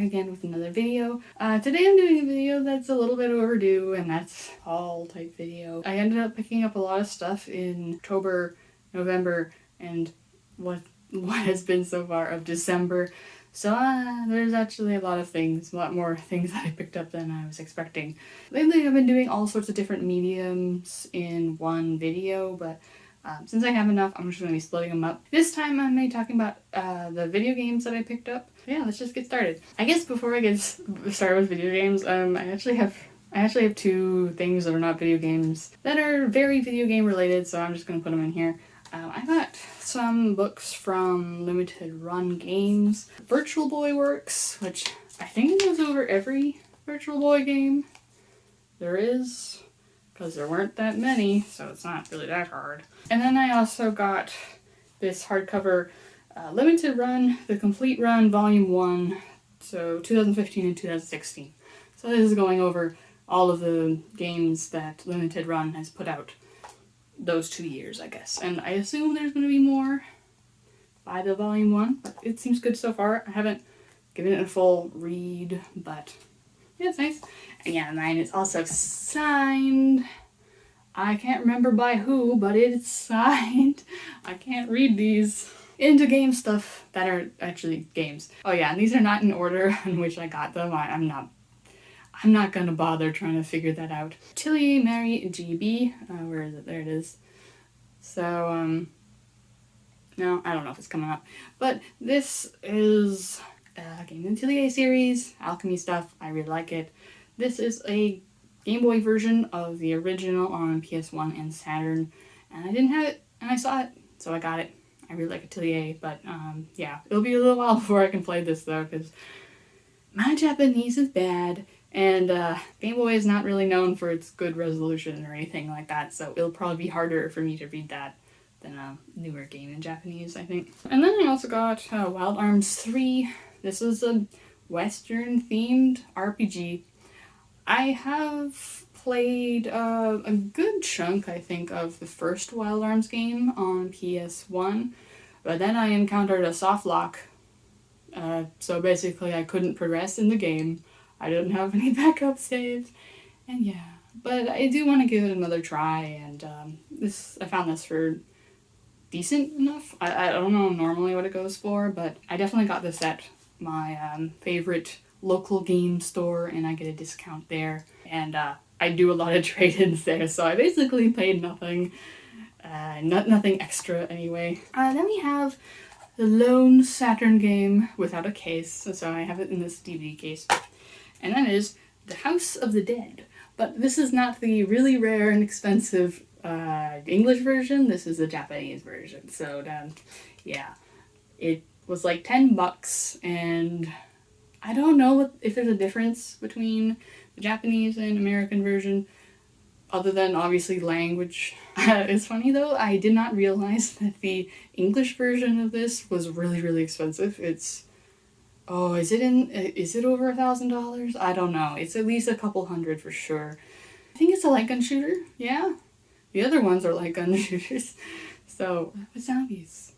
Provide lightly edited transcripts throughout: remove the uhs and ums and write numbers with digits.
again with another video. Today I'm doing a video that's a little bit overdue, and that's a haul type video. I ended up picking up a lot of stuff in October, November, and what has been so far of December. So there's actually a lot more things that I picked up than I was expecting. Lately I've been doing all sorts of different mediums in one video, but since I have enough, I'm just going to be splitting them up. This time I'm going to be talking about the video games that I picked up. Yeah, let's just get started. I guess before I get started with video games, I actually have two things that are not video games that are very video game related, so I'm just going to put them in here. I got some books from Limited Run Games. Virtual Boy Works, which I think goes over every Virtual Boy game there is, because there weren't that many, so it's not really that hard. And then I also got this hardcover Limited Run, The Complete Run, Volume 1, so 2015 and 2016. So this is going over all of the games that Limited Run has put out those 2 years, I guess. And I assume there's going to be more by the Volume 1, but it seems good so far. I haven't given it a full read, but yeah, it's nice. And yeah, mine is also signed. I can't remember by who, but it's signed. I can't read these. Into game stuff that are actually games. Oh yeah, and these are not in order in which I got them. I'm not gonna bother trying to figure that out. Tilly Mary GB. Where is it? There it is. So, no, I don't know if it's coming up. But this is a Game in Tilly series, alchemy stuff. I really like it. This is a Game Boy version of the original on PS1 and Saturn. And I didn't have it, and I saw it, so I got it. I really like Atelier, but yeah, it'll be a little while before I can play this though, because my Japanese is bad. And Game Boy is not really known for its good resolution or anything like that, so it'll probably be harder for me to read that than a newer game in Japanese, I think. And then I also got Wild Arms 3. This is a Western-themed RPG. I have played a good chunk, I think, of the first Wild Arms game on PS1, but then I encountered a soft lock, so basically I couldn't progress in the game. I didn't have any backup saves, and yeah. But I do want to give it another try, and I found this for decent enough. I don't know normally what it goes for, but I definitely got this at my favorite local game store, and I get a discount there. And I do a lot of trade-ins there, so I basically paid nothing. Nothing extra anyway. Then we have the lone Saturn game without a case, so I have it in this DVD case. And that is The House of the Dead. But this is not the really rare and expensive English version. This is the Japanese version. So, yeah. It was like $10, and I don't know if there's a difference between the Japanese and American version, other than obviously language. It's funny though, I did not realize that the English version of this was really, really expensive. Is it over $1,000? I don't know. It's at least a couple hundred for sure. I think it's a light gun shooter, yeah. The other ones are light gun shooters. So, with zombies.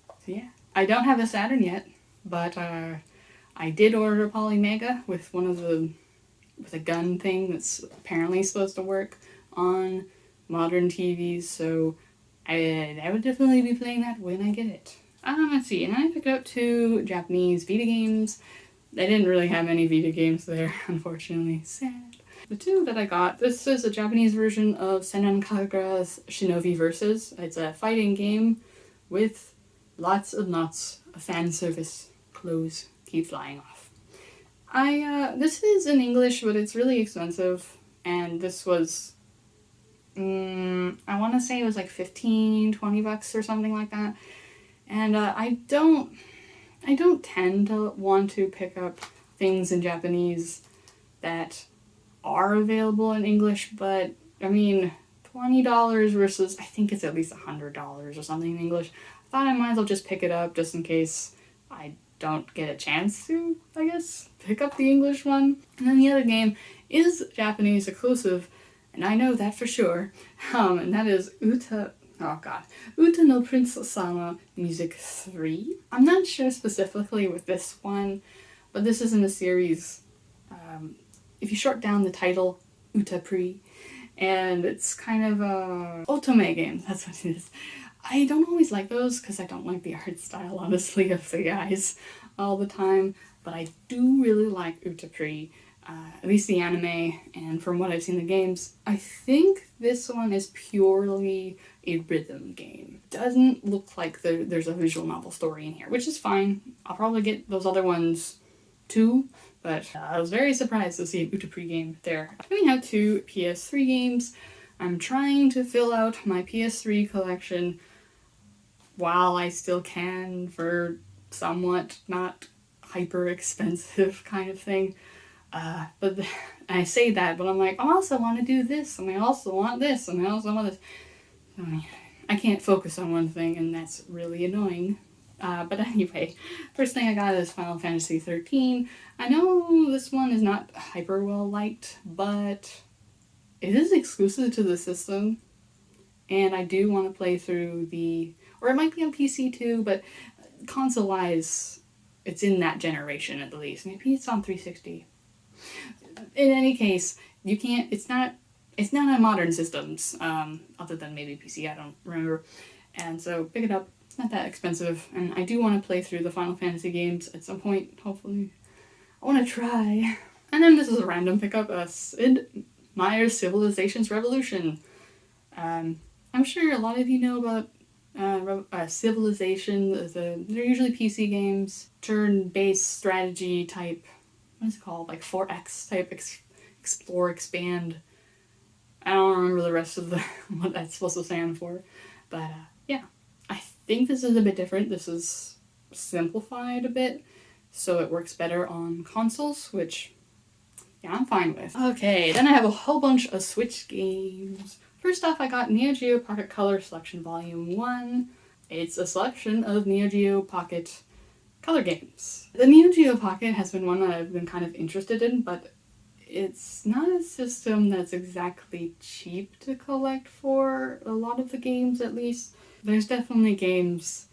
So yeah. I don't have a Saturn yet, but I did order a Polymega with with a gun thing that's apparently supposed to work on modern TVs, so I would definitely be playing that when I get it. Let's see, and I picked up 2 Japanese Vita games. They didn't really have any Vita games there, unfortunately. Sad. The 2 that I got, this is a Japanese version of Senran Kagura's Shinobi Versus. It's a fighting game with lots and lots of fan service. Clothes keep flying off. This is in English, but it's really expensive, and this was, I want to say it was like $15-20 or something like that. And I don't tend to want to pick up things in Japanese that are available in English, but I mean, $20 versus I think it's at least $100 or something in English. I thought I might as well just pick it up just in case I don't get a chance to, I guess, pick up the English one. And then the other game is Japanese exclusive, and I know that for sure, and that is Uta no Prince Sama Music 3. I'm not sure specifically with this one, but this is in the series. If you short down the title, Utapri, and it's kind of a otome game, that's what it is. I don't always like those because I don't like the art style, honestly, of the guys all the time, but I do really like Utapri, at least the anime, and from what I've seen in the games, I think this one is purely a rhythm game. Doesn't look like there's a visual novel story in here, which is fine. I'll probably get those other ones too, but I was very surprised to see an Utapri game there. We have 2 PS3 games. I'm trying to fill out my PS3 collection while I still can for somewhat not hyper expensive kind of thing. But I say that, but I'm like, I also want to do this, and I also want this, and I also want this. I can't focus on one thing, and that's really annoying. But anyway, first thing I got is Final Fantasy 13. I know this one is not hyper well liked, but it is exclusive to the system, and I do want to play through or it might be on PC too, but console-wise, it's in that generation at least. Maybe it's on 360. In any case, you can't, it's not on modern systems, other than maybe PC, I don't remember. And so pick it up. It's not that expensive, and I do want to play through the Final Fantasy games at some point, hopefully. I want to try. And then this is a random pickup, Sid Meier's Civilizations Revolution. I'm sure a lot of you know about Civilization. They're usually PC games, turn-based strategy type, what is it called, like 4X type, explore, expand. I don't remember the rest of what that's supposed to stand for, but yeah. I think this is a bit different. This is simplified a bit, so it works better on consoles, which, yeah, I'm fine with. Okay, then I have a whole bunch of Switch games. First off, I got Neo Geo Pocket Color Selection Volume 1. It's a selection of Neo Geo Pocket color games. The Neo Geo Pocket has been one that I've been kind of interested in, but it's not a system that's exactly cheap to collect for, a lot of the games at least. There's definitely games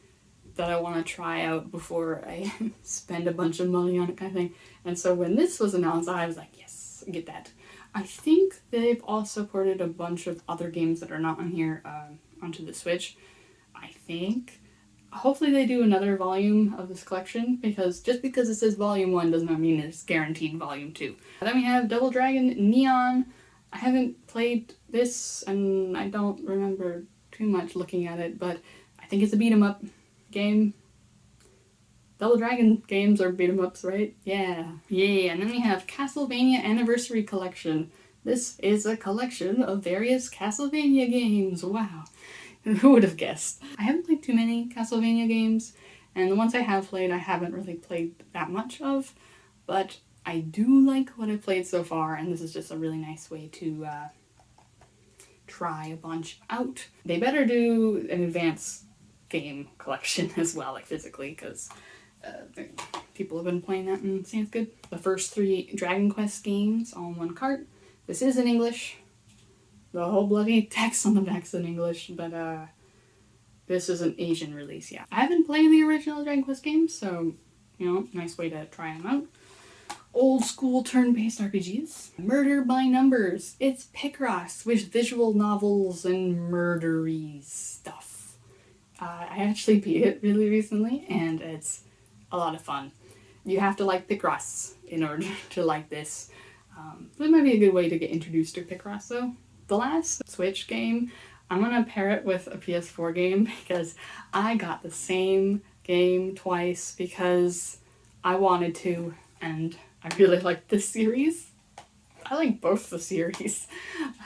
that I want to try out before I spend a bunch of money on it kind of thing. And so when this was announced, I was like, yes, get that. I think they've also ported a bunch of other games that are not on here onto the Switch. I think. Hopefully they do another volume of this collection, because just because it says Volume 1 does not mean it's guaranteed Volume 2. Then we have Double Dragon Neon. I haven't played this, and I don't remember too much looking at it, but I think it's a beat-em-up game. Double Dragon games are beat-em-ups, right? Yeah. Yay. And then we have Castlevania Anniversary Collection. This is a collection of various Castlevania games. Wow. Who would have guessed? I haven't played too many Castlevania games, and the ones I have played, I haven't really played that much of, but I do like what I've played so far, and this is just a really nice way to try a bunch out. They better do an advanced game collection as well, like physically, because people have been playing that and saying it's good. The first 3 Dragon Quest games on one cart. This is in English. The whole bloody text on the back's in English, but this is an Asian release, yeah. I haven't played the original Dragon Quest games, so, nice way to try them out. Old school turn-based RPGs. Murder by Numbers. It's Picross with visual novels and murdery stuff. I actually beat it really recently, and it's a lot of fun. You have to like Picross in order to like this. It might be a good way to get introduced to Picross, though. The last Switch game, I'm gonna pair it with a PS4 game because I got the same game twice because I wanted to, and I really like this series. I like both the series.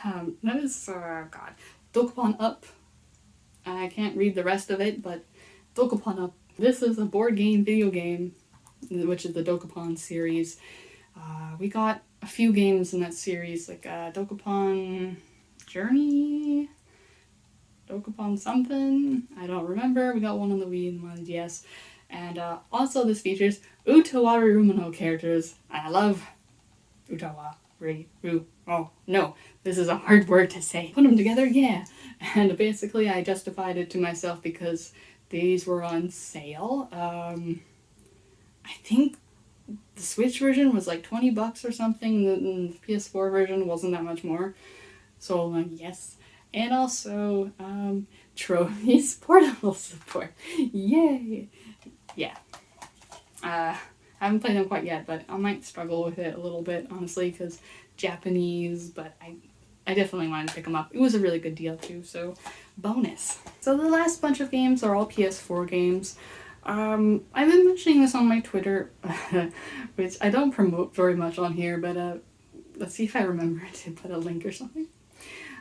That is, God, Dokapon Up. I can't read the rest of it, but Dokapon Up. This is a board game, video game, which is the Dokapon series. We got a few games in that series, like Dokapon Journey, Dokapon something, I don't remember. We got one on the Wii and one on the DS. And also this features Utawa Rumino characters. I love Utawa. Oh, no, this is a hard word to say. Put them together, yeah. And basically I justified it to myself because these were on sale. I think the Switch version was like $20 or something, the PS4 version wasn't that much more. So I'm like, yes. And also, Trophy's portable support. Yay! Yeah. I haven't played them quite yet, but I might struggle with it a little bit, honestly, because Japanese, but I definitely wanted to pick them up. It was a really good deal, too, so bonus. So the last bunch of games are all PS4 games. I've been mentioning this on my Twitter, which I don't promote very much on here, but let's see if I remember to put a link or something.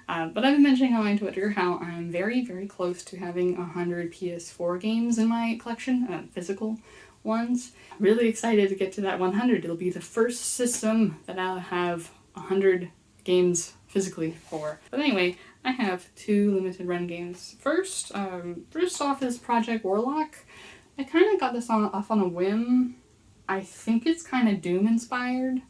But I've been mentioning on my Twitter how I'm very, very close to having 100 PS4 games in my collection, physical ones. Really excited to get to that 100. It'll be the first system that I'll have 100 games physically for. But anyway, I have 2 limited run games. First off is Project Warlock. I kind of got this off on a whim. I think it's kind of Doom inspired,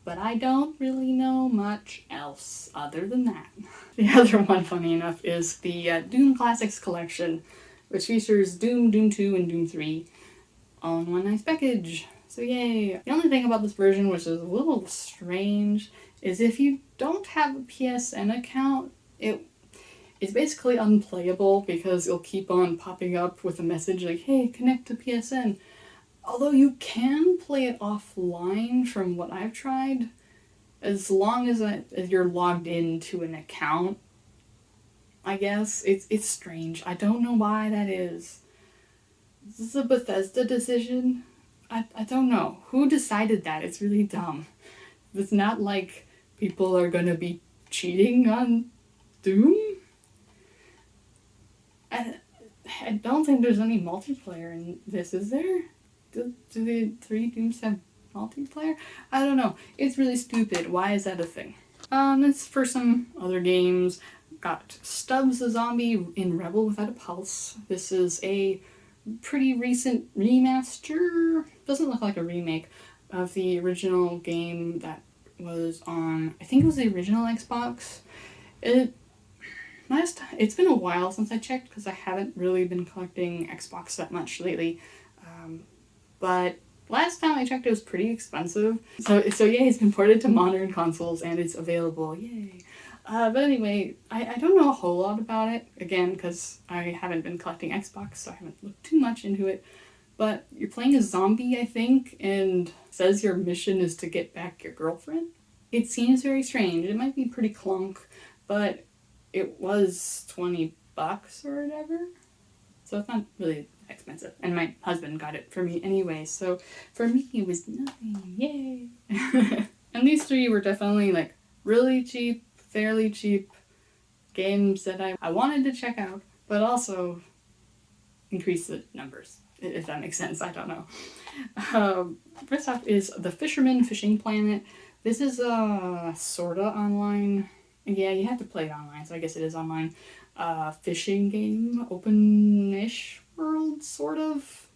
but I don't really know much else other than that. The other one, funny enough, is the Doom Classics Collection, which features Doom, Doom 2, and Doom 3 all in one nice package. So yay! The only thing about this version, which is a little strange, is if you don't have a PSN account, it's basically unplayable because it'll keep on popping up with a message like, hey, connect to PSN. Although you can play it offline from what I've tried, as long as you're logged into an account, I guess. It's strange. I don't know why that is. Is this a Bethesda decision? I don't know. Who decided that? It's really dumb. It's not like people are gonna be cheating on Doom? I don't think there's any multiplayer in this, is there? Do the 3 Dooms have multiplayer? I don't know. It's really stupid. Why is that a thing? It's for some other games. Got Stubbs the Zombie in Rebel Without a Pulse. This is a pretty recent remaster. Doesn't look like a remake of the original game that was on, I think it was the original Xbox. It's been a while since I checked because I haven't really been collecting Xbox that much lately. But last time I checked it was pretty expensive. So yeah, it's been ported to modern consoles and it's available. Yay. But anyway, I don't know a whole lot about it, again, because I haven't been collecting Xbox, so I haven't looked too much into it. But you're playing a zombie, I think, and says your mission is to get back your girlfriend. It seems very strange. It might be pretty clunk, but it was $20 or whatever. So it's not really expensive. And my husband got it for me anyway, so for me it was nothing. Yay! And these 3 were definitely like really cheap, fairly cheap games that I wanted to check out, but also increase the numbers, if that makes sense. I don't know. First off is The Fisherman Fishing Planet. This is a sorta online. Yeah, you have to play it online, so I guess it is online. Fishing game, open-ish world, sort of.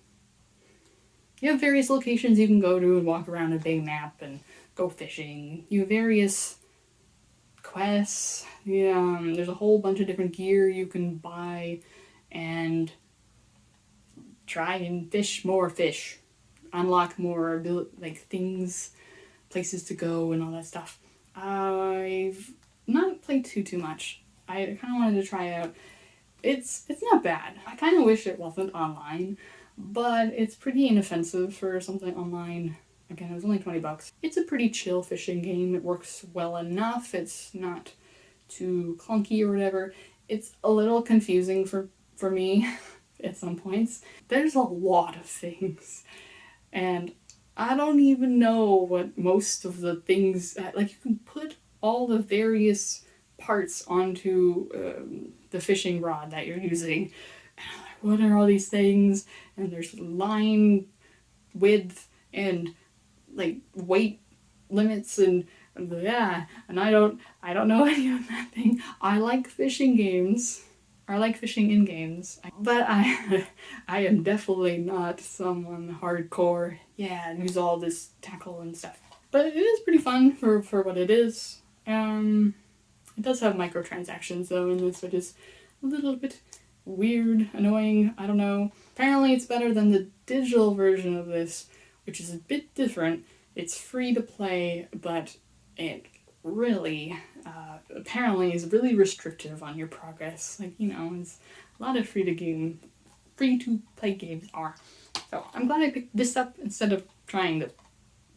You have various locations you can go to and walk around a big map and go fishing. You have various quests. Yeah, there's a whole bunch of different gear you can buy and try and fish more fish. Unlock more things, places to go and all that stuff. I've not played too much. I kind of wanted to try it out. It's not bad. I kind of wish it wasn't online, but it's pretty inoffensive for something online. Again, it was only $20. It's a pretty chill fishing game. It works well enough. It's not too clunky or whatever. It's a little confusing for me at some points. There's a lot of things, and I don't even know what most of the things, like you can put all the various parts onto the fishing rod that you're using. And I'm like, what are all these things? And there's line width and like weight limits and yeah, and I don't know any of that thing. I like fishing games. I like fishing in games, but I am definitely not someone hardcore. Yeah, and use all this tackle and stuff. But it is pretty fun for what it is. It does have microtransactions though in this, which is a little bit weird, annoying, I don't know. Apparently it's better than the digital version of this, which is a bit different. It's free to play, but it really, apparently is really restrictive on your progress. Like, it's a lot of free-to-play games are. So I'm glad I picked this up instead of trying the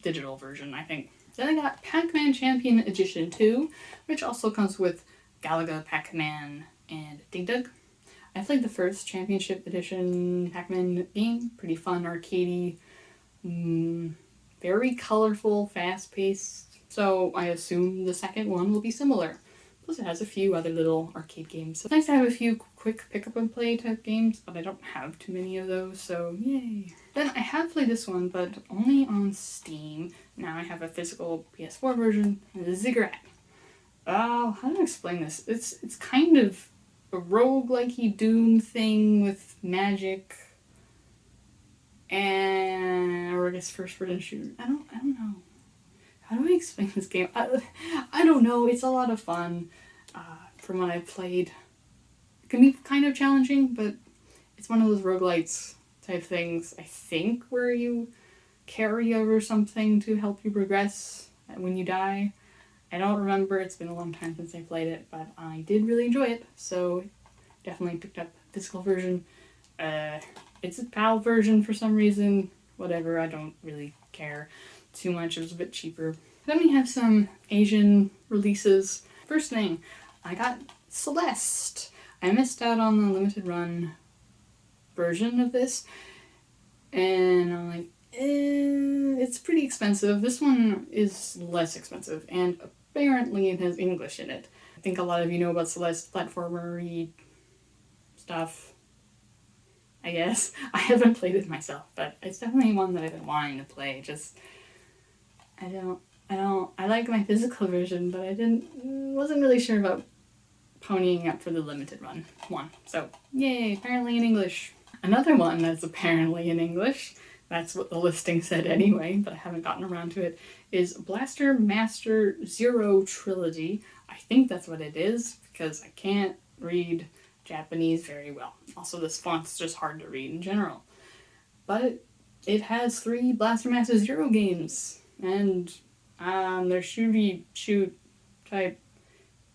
digital version, I think. Then I got PacMan Champion Edition 2, which also comes with Galaga, PacMan, and Dig Dug. I played the first Championship Edition PacMan game. Pretty fun, arcadey, very colorful, fast-paced. So I assume the second one will be similar. Plus it has a few other little arcade games. So it's nice to have a few quick pick-up-and-play type games, but I don't have too many of those, so yay. Then I have played this one, but only on Steam. Now I have a physical PS4 version and a Ziggurat. How do I explain this? It's kind of a roguelikey Doom thing with magic and, or I guess first-person shooter. I don't know. How do I explain this game? I don't know. It's a lot of fun. From what I've played, it can be kind of challenging, but it's one of those roguelites type things, I think, where you carry over something to help you progress when you die. I don't remember. It's been a long time since I played it, but I did really enjoy it, so definitely picked up the physical version. It's a PAL version for some reason. Whatever, I don't really care too much. It was a bit cheaper. Then we have some Asian releases. First thing, I got Celeste. I missed out on the limited run version of this, and I'm like, it's pretty expensive. This one is less expensive, and apparently it has English in it. I think a lot of you know about Celeste, platformer-y stuff, I guess. I haven't played it myself, but it's definitely one that I've been wanting to play. I like my physical version, but wasn't really sure about ponying up for the limited run one. So, yay, apparently in English. Another one that's apparently in English, that's what the listing said anyway, but I haven't gotten around to it, is Blaster Master Zero Trilogy. I think that's what it is, because I can't read Japanese very well. Also, this font's just hard to read in general. But it has 3 Blaster Master Zero games, and they're shoot type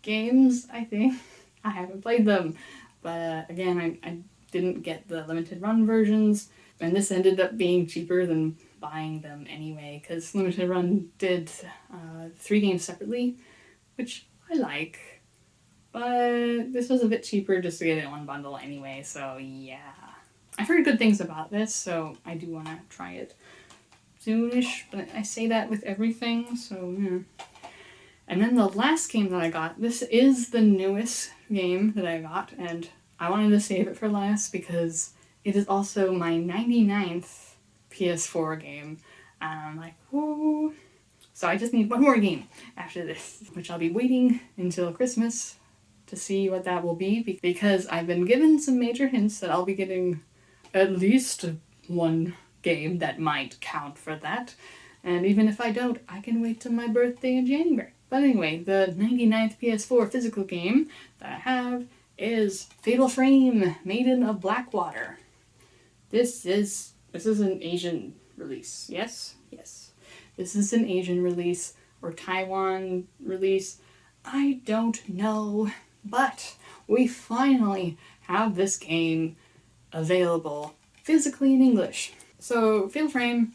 games, I think. I haven't played them, but again, I didn't get the limited run versions, and this ended up being cheaper than buying them anyway, because limited run did 3 games separately, which I like, but this was a bit cheaper just to get it in one bundle anyway, so yeah. I've heard good things about this, so I do want to try it soonish, but I say that with everything, so yeah. And then the last game that I got, this is the newest game that I got, and I wanted to save it for last because it is also my 99th PS4 game, and I'm like, whoa. So I just need one more game after this, which I'll be waiting until Christmas to see what that will be, because I've been given some major hints that I'll be getting at least one game that might count for that, and even if I don't, I can wait till my birthday in January. But anyway, the 99th PS4 physical game that I have is Fatal Frame, Maiden of Blackwater. This is an Asian release, yes? Yes. This is an Asian release, or Taiwan release. I don't know, but we finally have this game available physically in English. So, Fatal Frame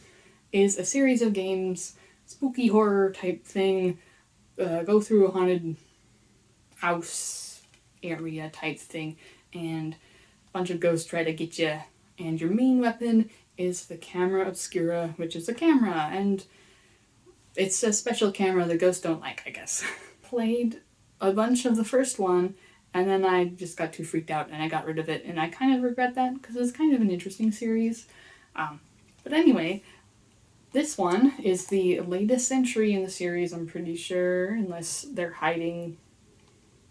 is a series of games, spooky horror type thing, go through a haunted house area type thing, and a bunch of ghosts try to get you, and your main weapon is the camera obscura, which is a camera, and it's a special camera the ghosts don't like, I guess. Played a bunch of the first one, and then I just got too freaked out and I got rid of it, and I kind of regret that because it's kind of an interesting series. But anyway, this one is the latest entry in the series, I'm pretty sure, unless they're hiding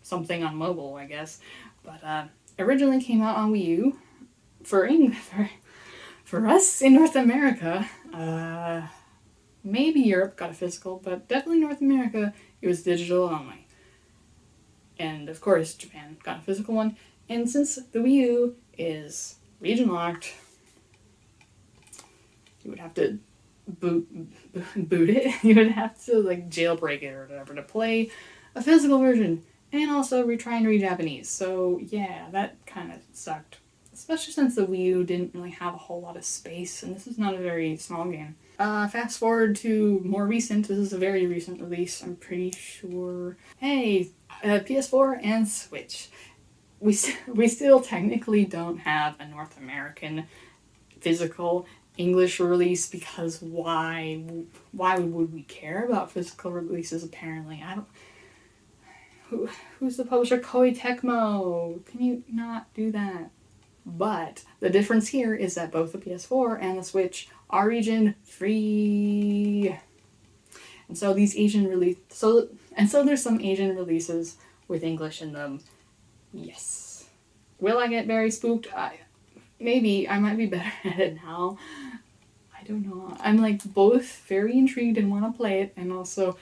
something on mobile, I guess. But originally came out on Wii U. For us in North America, maybe Europe got a physical, but definitely North America, it was digital only. And of course, Japan got a physical one. And since the Wii U is region locked, you would have to boot it. You would have to like jailbreak it or whatever to play a physical version, and also trying to read Japanese. So yeah, that kind of sucked. Especially since the Wii U didn't really have a whole lot of space, and this is not a very small game. Fast forward to more recent. This is a very recent release, I'm pretty sure. Hey, PS4 and Switch. We still technically don't have a North American physical English release, because why would we care about physical releases? Apparently, I don't. Who's the publisher? Koei Tecmo. Can you not do that? But the difference here is that both the PS4 and the Switch are region free. And so these so there's some Asian releases with English in them. Yes. Will I get very spooked? Maybe. I might be better at it now. I don't know. I'm like both very intrigued and want to play it, and also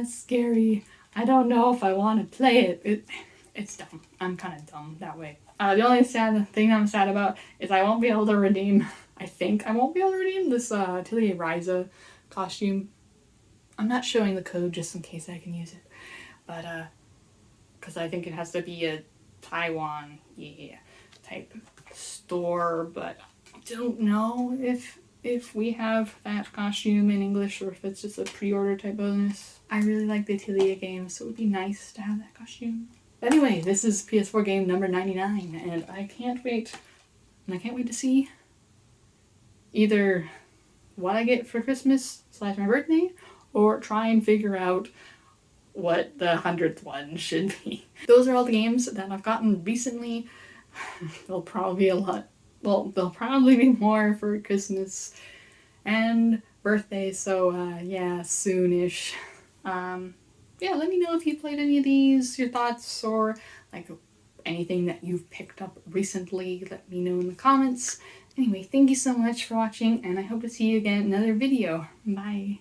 scary. I don't know if I want to play it. It's dumb. I'm kind of dumb that way. The only sad thing I'm sad about is I won't be able to redeem, I think I won't be able to redeem this Atelier Ryza costume. I'm not showing the code just in case I can use it. But, because I think it has to be a Taiwan, type store, but I don't know if we have that costume in English or if it's just a pre-order type bonus. I really like the Atelier games, so it would be nice to have that costume. Anyway, this is PS4 game number 99, and I can't wait. And I can't wait to see either what I get for Christmas / my birthday, or try and figure out what the 100th one should be. Those are all the games that I've gotten recently. There'll probably be there'll probably be more for Christmas and birthday, so yeah, soonish. Yeah, let me know if you played any of these, your thoughts, or like anything that you've picked up recently. Let me know in the comments. Anyway, thank you so much for watching, and I hope to see you again in another video. Bye.